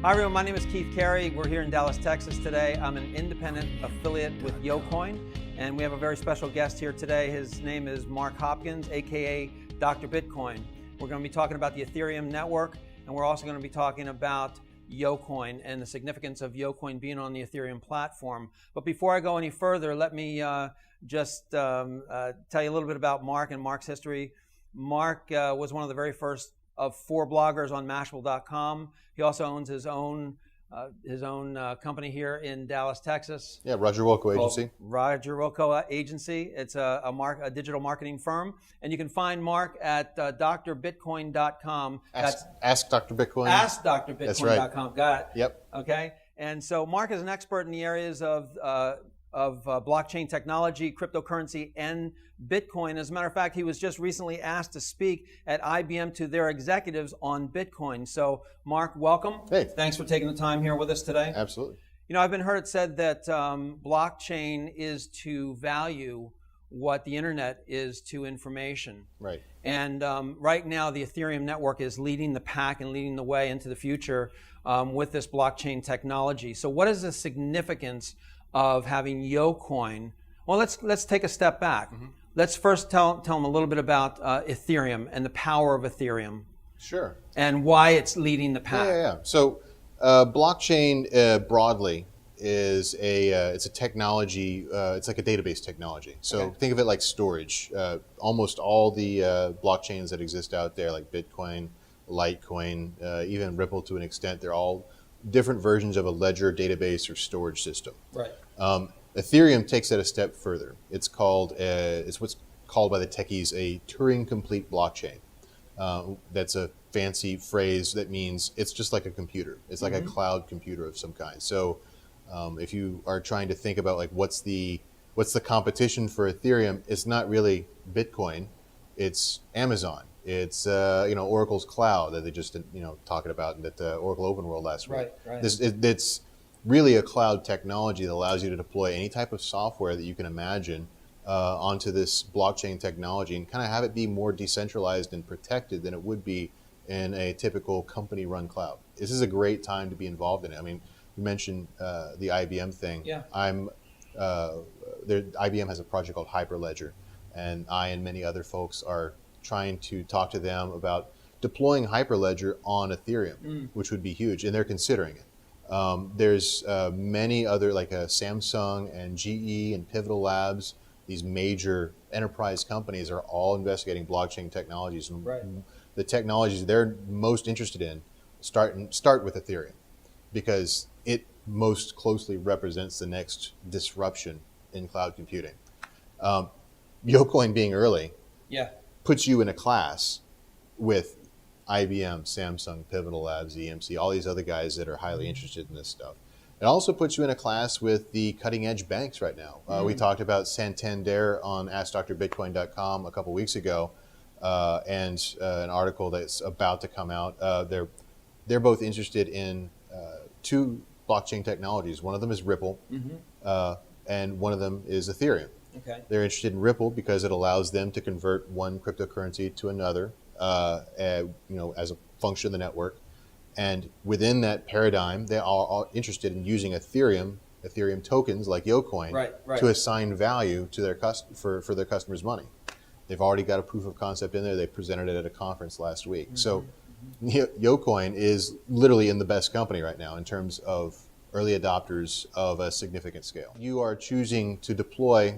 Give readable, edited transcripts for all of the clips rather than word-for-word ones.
Hi everyone, my name is Keith Carey. We're here in Dallas, Texas today. I'm an independent affiliate with YOcoin, and we have a very special guest here today. His name is Mark Hopkins, aka Dr.Bitcoin. We're going to be talking about the Ethereum network, and we're also going to be talking about YOcoin and the significance of YOcoin being on the Ethereum platform. But before I go any further, let me just tell you a little bit about Mark and Mark's history. Mark was one of the very first of 4 bloggers on Mashable.com. He also owns his own company here in Dallas, Texas. Yeah, YOcoin Agency. YOcoin Agency. It's a digital marketing firm, and you can find Mark at drbitcoin.com. Ask Dr. Bitcoin. Ask drbitcoin.com. That's right. Got it. Yep. Okay. And so Mark is an expert in the areas of blockchain technology, cryptocurrency, and Bitcoin. As a matter of fact, he was just recently asked to speak at IBM to their executives on Bitcoin. So, Mark, welcome. Hey. Thanks for taking the time here with us today. Absolutely. You know, I've been heard it said that blockchain is to value what the internet is to information. Right. And right now, the Ethereum network is leading the pack and leading the way into the future with this blockchain technology. So what is the significance of having YOcoin? Well, let's take a step back. Mm-hmm. Let's first tell them a little bit about Ethereum and the power of Ethereum. Sure. And why it's leading the pack. Yeah. So blockchain broadly is it's a technology. It's like a database technology. So Okay. think of it like storage. Almost all the blockchains that exist out there, like Bitcoin, Litecoin, even Ripple to an extent, they're all different versions of a ledger, database, or storage system. Right. Ethereum takes that a step further. It's what's called by the techies a Turing-complete blockchain. That's a fancy phrase that means it's just like a computer. It's like a cloud computer of some kind. So if you are trying to think about like what's the competition for Ethereum, it's not really Bitcoin, it's Amazon. It's Oracle's cloud that they just talking about at the Oracle Open World last week. Right. It's really a cloud technology that allows you to deploy any type of software that you can imagine onto this blockchain technology and kind of have it be more decentralized and protected than it would be in a typical company-run cloud. This is a great time to be involved in it. I mean, you mentioned the IBM thing. Yeah. IBM has a project called Hyperledger, and I and many other folks are trying to talk to them about deploying Hyperledger on Ethereum, which would be huge, and they're considering it. There's many other, like Samsung and GE and Pivotal Labs. These major enterprise companies are all investigating blockchain technologies. And Right. the technologies they're most interested in start with Ethereum because it most closely represents the next disruption in cloud computing. YOcoin being early puts you in a class with IBM, Samsung, Pivotal Labs, EMC, all these other guys that are highly interested in this stuff. It also puts you in a class with the cutting edge banks right now. We talked about Santander on AskDrBitcoin.com a couple weeks ago, and an article that's about to come out. They're both interested in 2 blockchain technologies. One of them is Ripple, and one of them is Ethereum. Okay. They're interested in Ripple because it allows them to convert one cryptocurrency to another, as a function of the network. And within that paradigm, they are all interested in using Ethereum tokens like YOcoin to assign value to their for their customers' money. They've already got a proof of concept in there. They presented it at a conference last week. So YOcoin is literally in the best company right now in terms of early adopters of a significant scale. You are choosing to deploy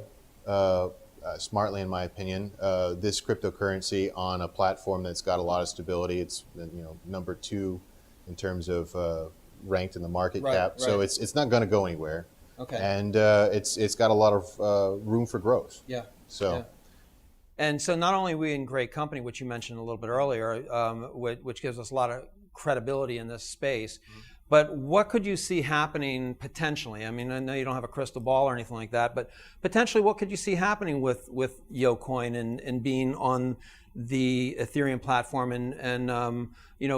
smartly, in my opinion, this cryptocurrency on a platform that's got a lot of stability. It's number 2 in terms of ranked in the market cap. Right. So it's not going to go anywhere. Okay. And it's got a lot of room for growth. Yeah. So. Yeah. And so not only are we in great company, which you mentioned a little bit earlier, which gives us a lot of credibility in this space, but what could you see happening potentially? I mean, I know you don't have a crystal ball or anything like that, but potentially what could you see happening with YOcoin and being on the Ethereum platform and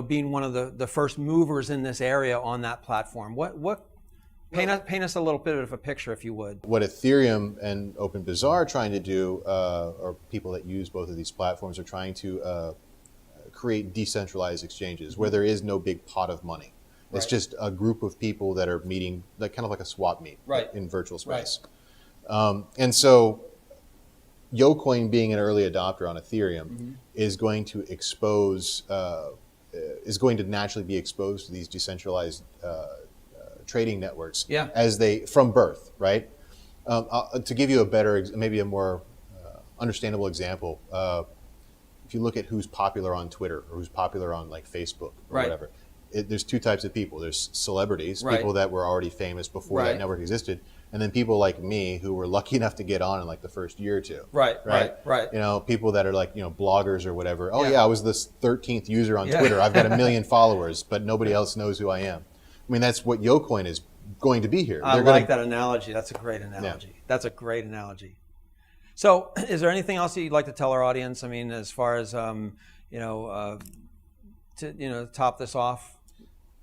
being one of the first movers in this area on that platform? Paint us a little bit of a picture, if you would. What Ethereum and OpenBazaar are trying to do, or people that use both of these platforms are trying to create decentralized exchanges where there is no big pot of money. It's just a group of people that are meeting, like kind of like a swap meet in virtual space. And so YOcoin, being an early adopter on Ethereum, is going to expose, is going to naturally be exposed to these decentralized trading networks as they, from birth, right? To give you a better, maybe a more understandable example, if you look at who's popular on Twitter or who's popular on like Facebook or whatever, there's two types of people. There's celebrities, people that were already famous before that network existed, and then people like me who were lucky enough to get on in like the first year or two. Right. You know, people that are like, you know, bloggers or whatever. Oh yeah, I was this 13th user on Twitter. I've got 1 million followers, but nobody else knows who I am. I mean, that's what YOcoin is going to be here. I like that analogy. That's a great analogy. That's a great analogy. So is there anything else that you'd like to tell our audience? I mean, as far as, to top this off?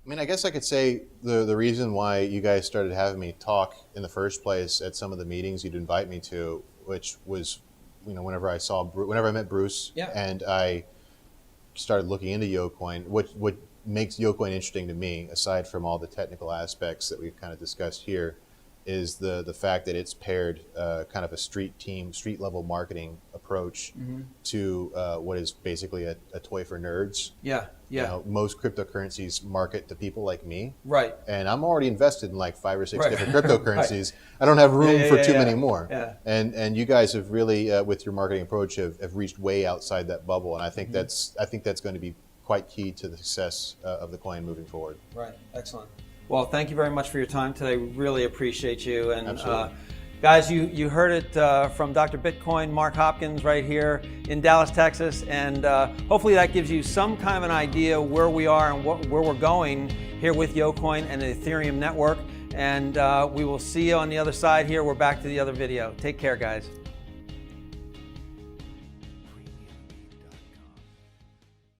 I mean, I guess I could say the reason why you guys started having me talk in the first place at some of the meetings you'd invite me to, which was, you know, whenever I met Bruce and I started looking into YOcoin, what makes YOcoin interesting to me, aside from all the technical aspects that we've kind of discussed here, is the fact that it's paired kind of a street level marketing approach to what is basically a toy for nerds. You know, most cryptocurrencies market to people like me. And I'm already invested in like 5 or 6 different cryptocurrencies. I don't have room for too many more. And you guys have really, with your marketing approach, have reached way outside that bubble. And I think that's going to be quite key to the success of the coin moving forward. Excellent. Well, thank you very much for your time today. We really appreciate you. And guys, you heard it from Dr. Bitcoin, Mark Hopkins, right here in Dallas, Texas. And hopefully that gives you some kind of an idea where we are and where we're going here with YOcoin and the Ethereum network. And we will see you on the other side here. We're back to the other video. Take care, guys.